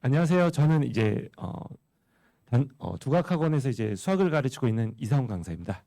안녕하세요. 저는 이제 두각학원에서 이제 수학을 가르치고 있는 이상훈 강사입니다.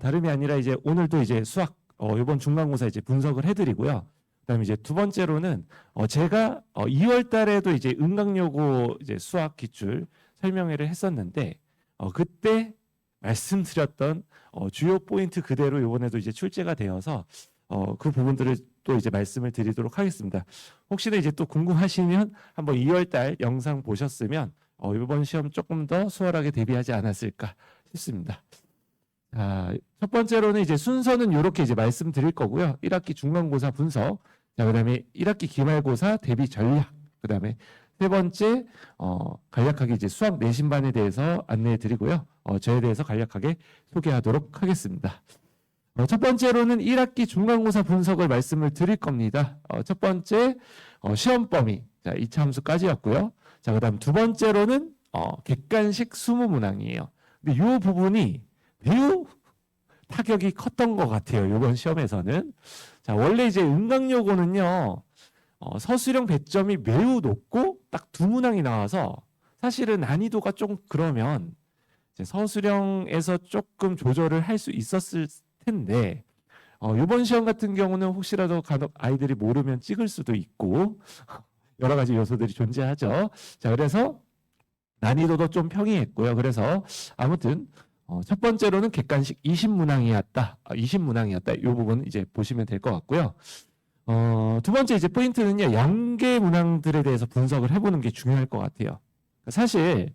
다름이 아니라 이제 오늘도 이제 수학 이번 중간고사 이제 분석을 해드리고요. 그다음에 이제 두 번째로는 제가 2월 달에도 이제 응강요고 이제 수학 기출 설명회를 했었는데 그때 말씀드렸던 주요 포인트 그대로 이번에도 이제 출제가 되어서 그 부분들을 또 이제 말씀을 드리도록 하겠습니다. 혹시나 이제 또 궁금하시면 한번 2월 달 영상 보셨으면 이번 시험 조금 더 수월하게 대비하지 않았을까 싶습니다. 첫 번째로는 이제 순서는 이렇게 이제 말씀드릴 거고요. 1학기 중간고사 분석, 그다음에 1학기 기말고사 대비 전략, 그다음에 세 번째 간략하게 이제 수학 내신반에 대해서 안내해 드리고요. 저에 대해서 간략하게 소개하도록 하겠습니다. 첫 번째로는 1학기 중간고사 분석을 말씀을 드릴 겁니다. 첫 번째 시험 범위, 자, 2차 함수까지였고요. 자, 그다음 두 번째로는 객관식 20문항이에요. 근데 이 부분이 매우 타격이 컸던 것 같아요. 이번 시험에서는. 자, 원래 이제 응강요고는요, 서술형 배점이 매우 높고 딱 두 문항이 나와서 사실은 난이도가 좀 그러면 이제 서술형에서 조금 조절을 할 수 있었을 텐데 이번 시험 같은 경우는 혹시라도 간혹 아이들이 모르면 찍을 수도 있고 여러 가지 요소들이 존재하죠. 자, 그래서 난이도도 좀 평이했고요. 그래서 아무튼 첫 번째로는 객관식 20문항이었다. 20문항이었다. 이 부분 이제 보시면 될 것 같고요. 두 번째 이제 포인트는요. 연계 문항들에 대해서 분석을 해보는 게 중요할 것 같아요. 사실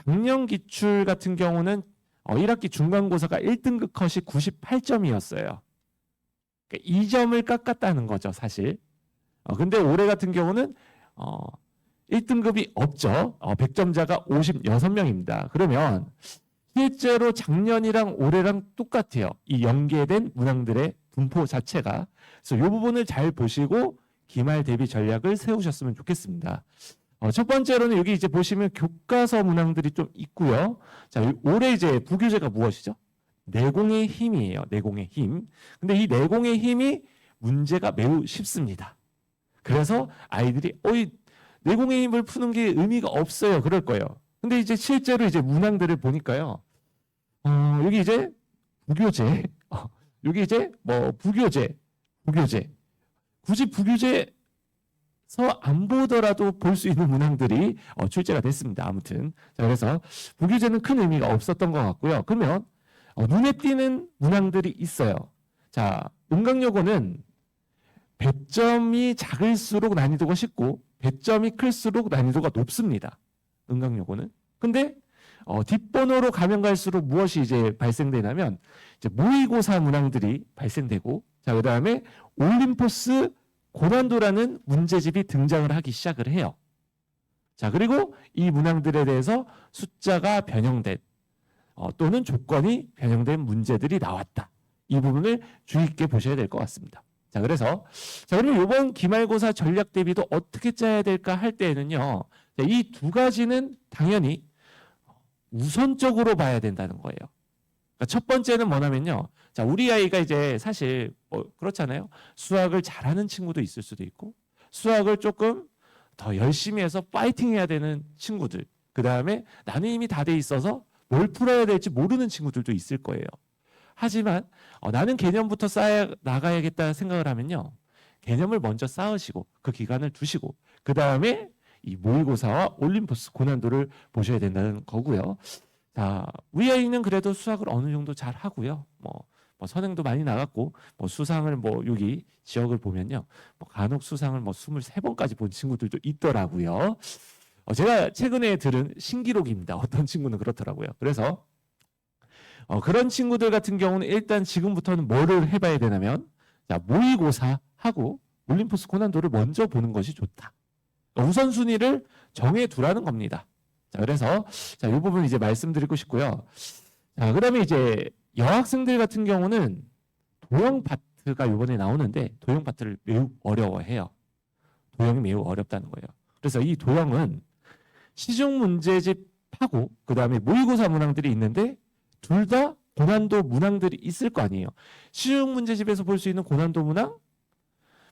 작년 기출 같은 경우는 1학기 중간고사가 1등급 컷이 98점이었어요. 그러니까 2점을 깎았다는 거죠, 사실. 근데 올해 같은 경우는 1등급이 없죠. 100점자가 56명입니다. 그러면 실제로 작년이랑 올해랑 똑같아요. 이 연계된 문항들의 분포 자체가. 그래서 이 부분을 잘 보시고 기말 대비 전략을 세우셨으면 좋겠습니다. 첫 번째로는 여기 이제 보시면 교과서 문항들이 좀 있고요. 자, 올해 이제 부교재가 무엇이죠? 내공의 힘이에요. 내공의 힘. 근데 이 내공의 힘이 문제가 매우 쉽습니다. 그래서 아이들이 이 내공의 힘을 푸는 게 의미가 없어요. 그럴 거예요. 근데 이제 실제로 이제 문항들을 보니까요. 여기 이제 부교재, 여기 이제 뭐 부교재. 굳이 부교재 안 보더라도 볼 수 있는 문항들이 출제가 됐습니다. 아무튼 자, 그래서 부교재는 큰 의미가 없었던 것 같고요. 그러면 눈에 띄는 문항들이 있어요. 자, 응강요고는 배점이 작을수록 난이도가 쉽고 배점이 클수록 난이도가 높습니다. 응강요고는. 근데 뒷번호로 가면 갈수록 무엇이 이제 발생되냐면 이제 모의고사 문항들이 발생되고, 자, 그다음에 올림포스 고난도라는 문제집이 등장을 하기 시작을 해요. 자, 그리고 이 문항들에 대해서 숫자가 변형된 또는 조건이 변형된 문제들이 나왔다. 이 부분을 주의 깊게 보셔야 될 것 같습니다. 자, 그래서 그러면 이번 기말고사 전략 대비도 어떻게 짜야 될까 할 때에는요. 이 두 가지는 당연히 우선적으로 봐야 된다는 거예요. 그러니까 첫 번째는 뭐냐면요. 자, 우리 아이가 이제 사실 그렇잖아요. 수학을 잘하는 친구도 있을 수도 있고 수학을 조금 더 열심히 해서 파이팅 해야 되는 친구들. 그다음에 나는 이미 다 돼 있어서 뭘 풀어야 될지 모르는 친구들도 있을 거예요. 하지만 나는 개념부터 쌓아 나가야겠다 생각을 하면요. 개념을 먼저 쌓으시고 그 기간을 두시고 그다음에 이 모의고사와 올림포스 고난도를 보셔야 된다는 거고요. 자, 우리 아이는 그래도 수학을 어느 정도 잘 하고요. 뭐 선행도 많이 나갔고, 수상을 여기 지역을 보면요. 간혹 수상을 23번까지 본 친구들도 있더라고요. 제가 최근에 들은 신기록입니다. 어떤 친구는 그렇더라고요. 그래서, 그런 친구들 같은 경우는 일단 지금부터는 뭐를 해봐야 되냐면, 자, 모의고사하고 올림포스 고난도를 먼저 보는 것이 좋다. 우선순위를 정해두라는 겁니다. 자, 그래서 이 부분 이제 말씀드리고 싶고요. 자, 그다음에 이제 여학생들 같은 경우는 도형 파트가 이번에 나오는데 도형 파트를 매우 어려워해요. 도형이 매우 어렵다는 거예요. 그래서 이 도형은 시중 문제집하고 그다음에 모의고사 문항들이 있는데 둘 다 고난도 문항들이 있을 거 아니에요. 시중 문제집에서 볼 수 있는 고난도 문항,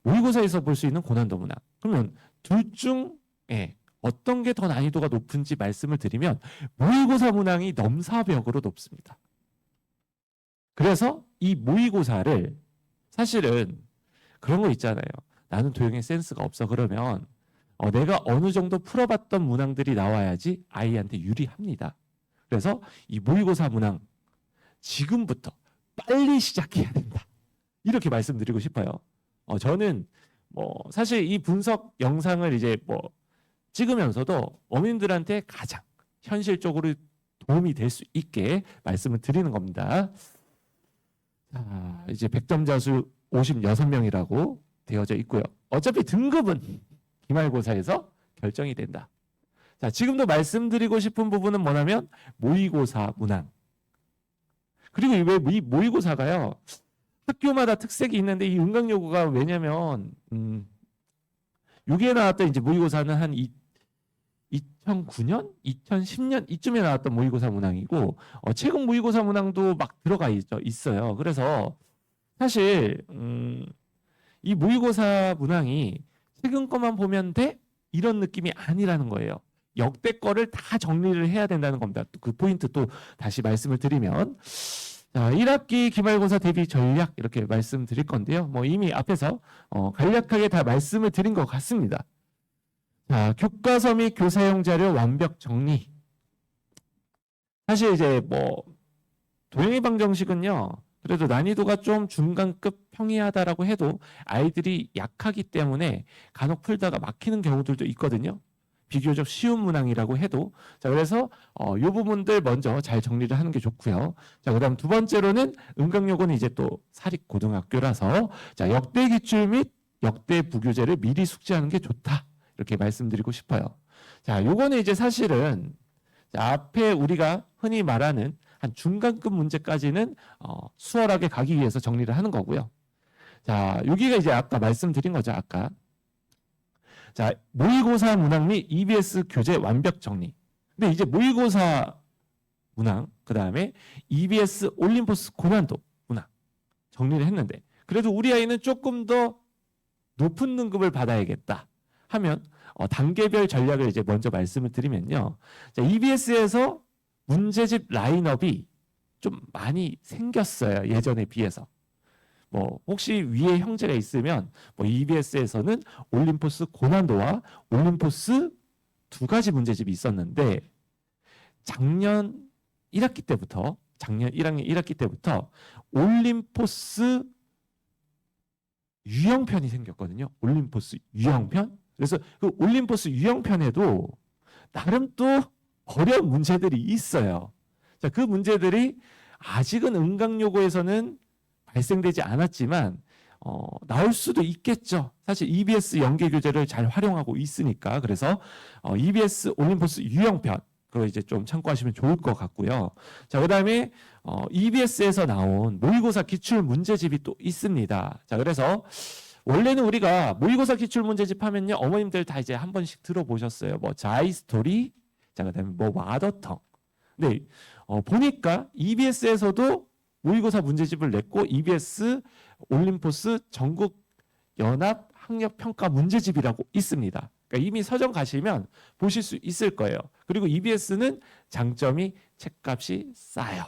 모의고사에서 볼 수 있는 고난도 문항. 그러면 둘 중에 어떤 게 더 난이도가 높은지 말씀을 드리면 모의고사 문항이 넘사벽으로 높습니다. 그래서 이 모의고사를 사실은 그런 거 있잖아요. 나는 도형의 센스가 없어. 그러면 내가 어느 정도 풀어봤던 문항들이 나와야지 아이한테 유리합니다. 그래서 이 모의고사 문항 지금부터 빨리 시작해야 된다. 이렇게 말씀드리고 싶어요. 저는 사실 이 분석 영상을 이제 찍으면서도 어머님들한테 가장 현실적으로 도움이 될 수 있게 말씀을 드리는 겁니다. 자, 이제 100점 자수 56명이라고 되어져 있고요. 어차피 등급은 기말고사에서 결정이 된다. 자, 지금도 말씀드리고 싶은 부분은 뭐냐면 모의고사 문항. 그리고 왜 모의고사가요. 학교마다 특색이 있는데 이 응강요구가 왜냐면 6에 나왔던 이제 모의고사는 한 2009년, 2010년 이쯤에 나왔던 모의고사 문항이고 최근 모의고사 문항도 막 들어가 있어요. 그래서 사실 이 모의고사 문항이 최근 거만 보면 돼? 이런 느낌이 아니라는 거예요. 역대 거를 다 정리를 해야 된다는 겁니다. 그 포인트 또 다시 말씀을 드리면 자, 1학기 기말고사 대비 전략 이렇게 말씀드릴 건데요. 이미 앞에서 간략하게 다 말씀을 드린 것 같습니다. 자, 교과서 및 교사용 자료 완벽 정리. 사실 이제 도형의 방정식은요. 그래도 난이도가 좀 중간급 평이하다라고 해도 아이들이 약하기 때문에 간혹 풀다가 막히는 경우들도 있거든요. 비교적 쉬운 문항이라고 해도. 자, 그래서 이 부분들 먼저 잘 정리를 하는 게 좋고요. 자, 그다음 두 번째로는 응강요구는 이제 또 사립고등학교라서 자, 역대 기출 및 역대 부교재를 미리 숙지하는 게 좋다. 이렇게 말씀드리고 싶어요. 자, 요거는 이제 사실은 앞에 우리가 흔히 말하는 한 중간급 문제까지는 수월하게 가기 위해서 정리를 하는 거고요. 자, 여기가 이제 아까 말씀드린 거죠. 아까. 자, 모의고사 문항 및 EBS 교재 완벽 정리. 근데 이제 모의고사 문항, 그 다음에 EBS 올림포스 고난도 문항 정리를 했는데 그래도 우리 아이는 조금 더 높은 등급을 받아야겠다 하면 단계별 전략을 이제 먼저 말씀을 드리면요. 자, EBS에서 문제집 라인업이 좀 많이 생겼어요. 예전에 비해서. 혹시 위에 형제가 있으면 EBS에서는 올림포스 고난도와 올림포스 두 가지 문제집이 있었는데 작년 1학기 때부터 작년 1학년 1학기 때부터 올림포스 유형편이 생겼거든요. 올림포스 유형편. 그래서 그 올림포스 유형편에도 나름 또 어려운 문제들이 있어요. 자, 그 문제들이 아직은 응강요구에서는 발생되지 않았지만 나올 수도 있겠죠. 사실 EBS 연계 교재를 잘 활용하고 있으니까. 그래서 EBS 올림포스 유형편 그거 이제 좀 참고하시면 좋을 것 같고요. 자, 그다음에 EBS에서 나온 모의고사 기출 문제집이 또 있습니다. 자, 그래서 원래는 우리가 모의고사 기출 문제집 하면요, 어머님들 다 이제 한 번씩 들어보셨어요. 자이스토리, 자, 그다음에 마더텅. 근데 보니까 EBS에서도 모의고사 문제집을 냈고 EBS 올림포스 전국 연합 학력 평가 문제집이라고 있습니다. 그러니까 이미 서점 가시면 보실 수 있을 거예요. 그리고 EBS는 장점이 책값이 싸요.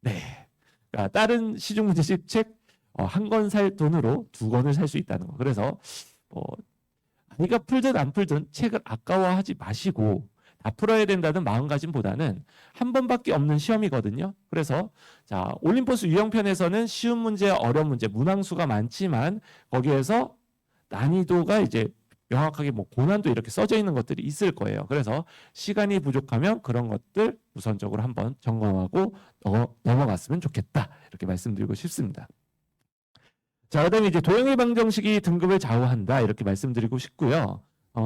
네. 그러니까 다른 시중 문제집 책 한 권 살 돈으로 두 권을 살 수 있다는 거. 그래서 아이가 풀든 안 풀든 책을 아까워하지 마시고 다 풀어야 된다는 마음가짐보다는 한 번밖에 없는 시험이거든요. 그래서 자, 올림포스 유형편에서는 쉬운 문제, 어려운 문제, 문항수가 많지만 거기에서 난이도가 이제 명확하게 고난도 이렇게 써져 있는 것들이 있을 거예요. 그래서 시간이 부족하면 그런 것들 우선적으로 한번 점검하고 넘어갔으면 좋겠다. 이렇게 말씀드리고 싶습니다. 자, 그다음에 이제 도형의 방정식이 등급을 좌우한다. 이렇게 말씀드리고 싶고요.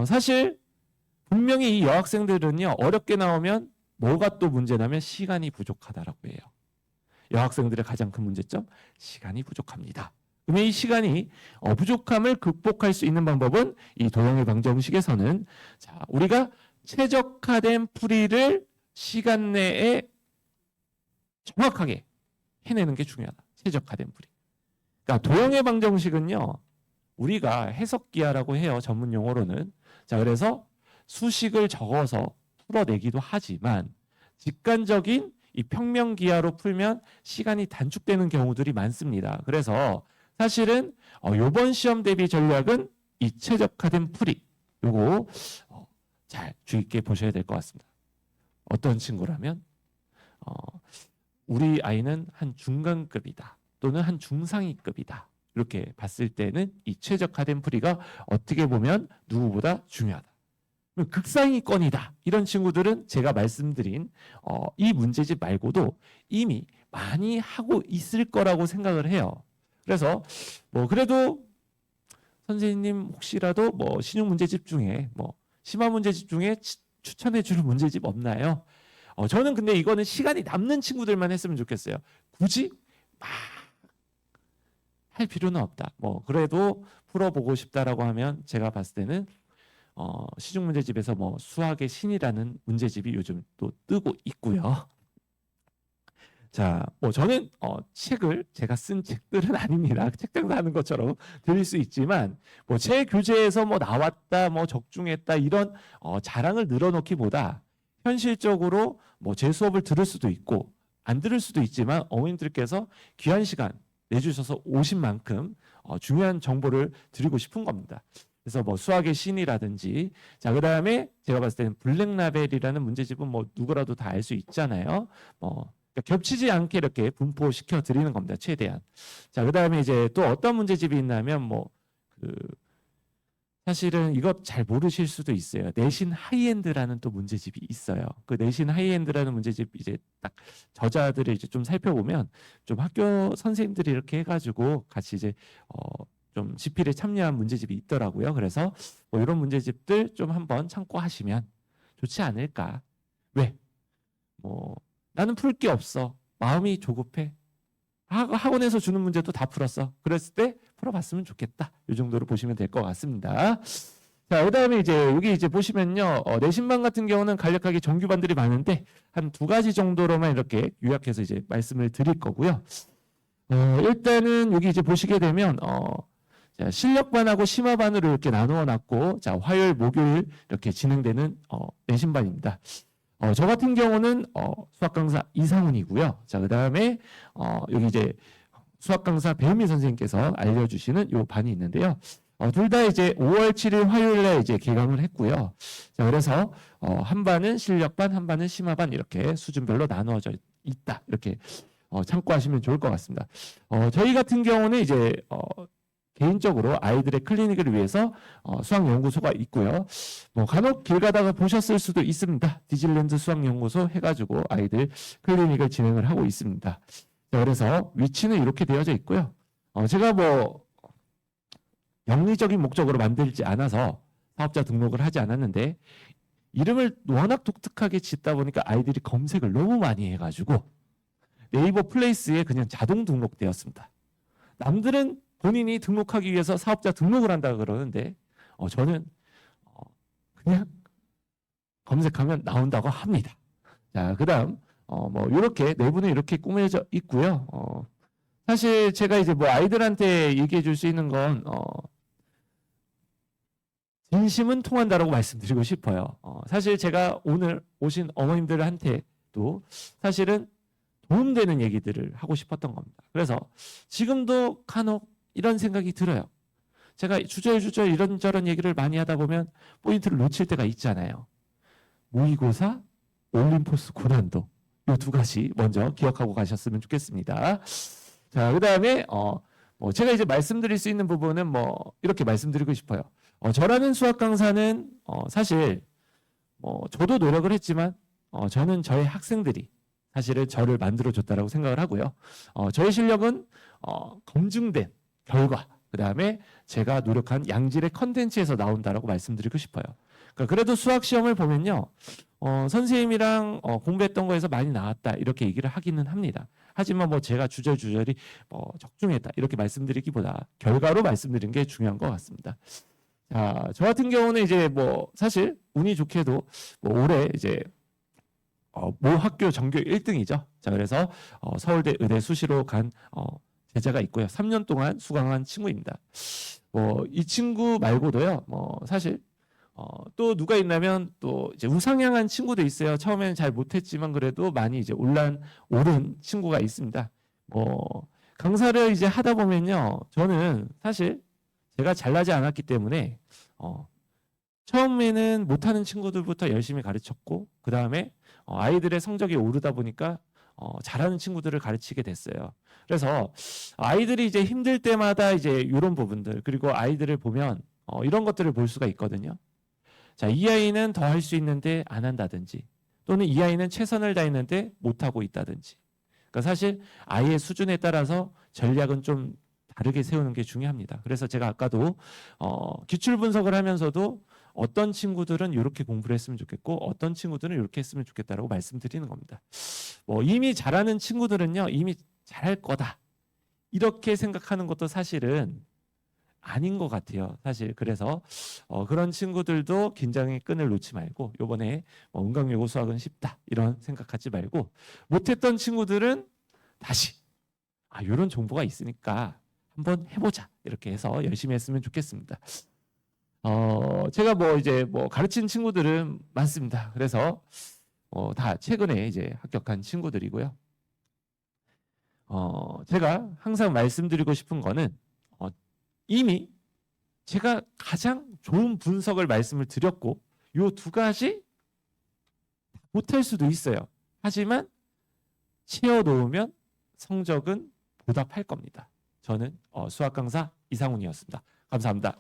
사실 분명히 이 여학생들은요, 어렵게 나오면 뭐가 또 문제냐면 시간이 부족하다라고 해요. 여학생들의 가장 큰 문제점, 시간이 부족합니다. 그러면 이 시간이 부족함을 극복할 수 있는 방법은 이 도형의 방정식에서는 자, 우리가 최적화된 풀이를 시간 내에 정확하게 해내는 게 중요하다. 최적화된 풀이. 그러니까 도형의 방정식은요, 우리가 해석기하라고 해요. 전문 용어로는. 자, 그래서 수식을 적어서 풀어내기도 하지만 직관적인 이 평면기하로 풀면 시간이 단축되는 경우들이 많습니다. 그래서 사실은 이번 시험 대비 전략은 이 최적화된 풀이 요거 잘 주의 깊게 보셔야 될 것 같습니다. 어떤 친구라면 우리 아이는 한 중간급이다 또는 한 중상위급이다 이렇게 봤을 때는 이 최적화된 풀이가 어떻게 보면 누구보다 중요하다. 극상위권이다 이런 친구들은 제가 말씀드린 이 문제집 말고도 이미 많이 하고 있을 거라고 생각을 해요. 그래서 뭐 그래도 선생님 혹시라도 뭐 신용 문제집 중에 뭐 심화 문제집 중에 추천해 줄 문제집 없나요? 저는 근데 이거는 시간이 남는 친구들만 했으면 좋겠어요. 굳이 막 할 필요는 없다. 뭐 그래도 풀어보고 싶다라고 하면 제가 봤을 때는 시중 문제집에서 뭐 수학의 신이라는 문제집이 요즘 또 뜨고 있고요. 자, 뭐 저는 책을 제가 쓴 책들은 아닙니다. 책장 사는 것처럼 드릴 수 있지만 뭐 제 교재에서 뭐 나왔다, 뭐 적중했다 이런 자랑을 늘어놓기보다 현실적으로 뭐 제 수업을 들을 수도 있고 안 들을 수도 있지만 어머님들께서 귀한 시간 내주셔서 오신 만큼 중요한 정보를 드리고 싶은 겁니다. 그래서 뭐 수학의 신이라든지 자 그다음에 제가 봤을 때는 블랙라벨이라는 문제집은 뭐 누구라도 다 알 수 있잖아요. 그러니까 겹치지 않게 이렇게 분포시켜 드리는 겁니다. 최대한. 자 그다음에 이제 또 어떤 문제집이 있냐면 뭐 사실은 이것 잘 모르실 수도 있어요. 내신 하이엔드라는 또 문제집이 있어요. 그 내신 하이엔드라는 문제집 이제 딱 저자들을 이제 좀 살펴보면 좀 학교 선생님들이 이렇게 해가지고 같이 이제 좀 지필에 참여한 문제집이 있더라고요. 그래서 뭐 이런 문제집들 좀 한번 참고하시면 좋지 않을까. 왜? 뭐 나는 풀 게 없어. 마음이 조급해. 학원에서 주는 문제도 다 풀었어. 그랬을 때 풀어봤으면 좋겠다. 이 정도로 보시면 될 것 같습니다. 자, 그다음에 이제 여기 이제 보시면요, 내신반 같은 경우는 간략하게 정규반들이 많은데 한 두 가지 정도로만 이렇게 요약해서 이제 말씀을 드릴 거고요. 일단은 여기 이제 보시게 되면 자, 실력반하고 심화반으로 이렇게 나누어 놨고, 자 화요일, 목요일 이렇게 진행되는 내신반입니다. 저 같은 경우는 수학 강사 이상훈이고요. 자, 그다음에 여기 이제 수학 강사 배은미 선생님께서 알려주시는 요 반이 있는데요. 둘 다 이제 5월 7일 화요일에 이제 개강을 했고요. 자, 그래서 한 반은 실력반, 한 반은 심화반 이렇게 수준별로 나누어져 있다. 이렇게 참고하시면 좋을 것 같습니다. 저희 같은 경우는 이제 개인적으로 아이들의 클리닉을 위해서 수학연구소가 있고요. 뭐 간혹 길 가다가 보셨을 수도 있습니다. 디즐랜드 수학연구소 해가지고 아이들 클리닉을 진행을 하고 있습니다. 자, 그래서 위치는 이렇게 되어져 있고요. 제가 뭐 영리적인 목적으로 만들지 않아서 사업자 등록을 하지 않았는데 이름을 워낙 독특하게 짓다 보니까 아이들이 검색을 너무 많이 해가지고 네이버 플레이스에 그냥 자동 등록되었습니다. 남들은 본인이 등록하기 위해서 사업자 등록을 한다 그러는데 저는 그냥 검색하면 나온다고 합니다. 자, 그다음 뭐 이렇게 내부는 이렇게 꾸며져 있고요. 사실 제가 이제 뭐 아이들한테 얘기해 줄 수 있는 건 진심은 통한다라고 말씀드리고 싶어요. 사실 제가 오늘 오신 어머님들한테도 사실은 도움되는 얘기들을 하고 싶었던 겁니다. 그래서 지금도 간혹 이런 생각이 들어요. 제가 주저주저 이런저런 얘기를 많이 하다 보면 포인트를 놓칠 때가 있잖아요. 모의고사, 올림포스 고난도 이 두 가지 먼저 기억하고 가셨으면 좋겠습니다. 자, 그다음에 뭐 제가 이제 말씀드릴 수 있는 부분은 뭐 이렇게 말씀드리고 싶어요. 저라는 수학 강사는 사실 저도 노력을 했지만 저는 저의 학생들이 사실은 저를 만들어줬다라고 생각을 하고요. 저의 실력은 검증된 결과, 그 다음에 제가 노력한 양질의 컨텐츠에서 나온다라고 말씀드리고 싶어요. 그러니까 그래도 수학 시험을 보면요, 선생님이랑 공부했던 거에서 많이 나왔다 이렇게 얘기를 하기는 합니다. 하지만 뭐 제가 주저주저리 적중했다 이렇게 말씀드리기보다 결과로 말씀드리는 게 중요한 것 같습니다. 자, 저 같은 경우는 이제 뭐 사실 운이 좋게도 뭐 올해 이제 모 학교 전교 1등이죠. 자, 그래서 서울대 의대 수시로 간 제자가 있고요. 3년 동안 수강한 친구입니다. 이 친구 말고도요. 뭐 사실 또 누가 있냐면 또 이제 우상향한 친구도 있어요. 처음에는 잘 못했지만 그래도 많이 이제 오른 친구가 있습니다. 강사를 이제 하다 보면요, 저는 사실 제가 잘나지 않았기 때문에 처음에는 못하는 친구들부터 열심히 가르쳤고, 그 다음에 아이들의 성적이 오르다 보니까 잘하는 친구들을 가르치게 됐어요. 그래서 아이들이 이제 힘들 때마다 이제 이런 부분들, 그리고 아이들을 보면 이런 것들을 볼 수가 있거든요. 자, 이 아이는 더 할 수 있는데 안 한다든지, 또는 이 아이는 최선을 다했는데 못하고 있다든지. 그러니까 사실 아이의 수준에 따라서 전략은 좀 다르게 세우는 게 중요합니다. 그래서 제가 아까도 기출 분석을 하면서도 어떤 친구들은 이렇게 공부를 했으면 좋겠고 어떤 친구들은 이렇게 했으면 좋겠다라고 말씀드리는 겁니다. 이미 잘하는 친구들은요, 이미 잘할 거다, 이렇게 생각하는 것도 사실은 아닌 것 같아요. 사실 그래서 그런 친구들도 긴장의 끈을 놓지 말고, 요번에 은강여고 수학은 쉽다 이런 생각하지 말고, 못했던 친구들은 다시 이런 정보가 있으니까 한번 해보자, 이렇게 해서 열심히 했으면 좋겠습니다. 제가 이제 가르친 친구들은 많습니다. 그래서 다 최근에 이제 합격한 친구들이고요. 제가 항상 말씀드리고 싶은 거는 이미 제가 가장 좋은 분석을 말씀을 드렸고, 요 두 가지 못할 수도 있어요. 하지만 채워 놓으면 성적은 보답할 겁니다. 저는 수학 강사 이상훈이었습니다. 감사합니다.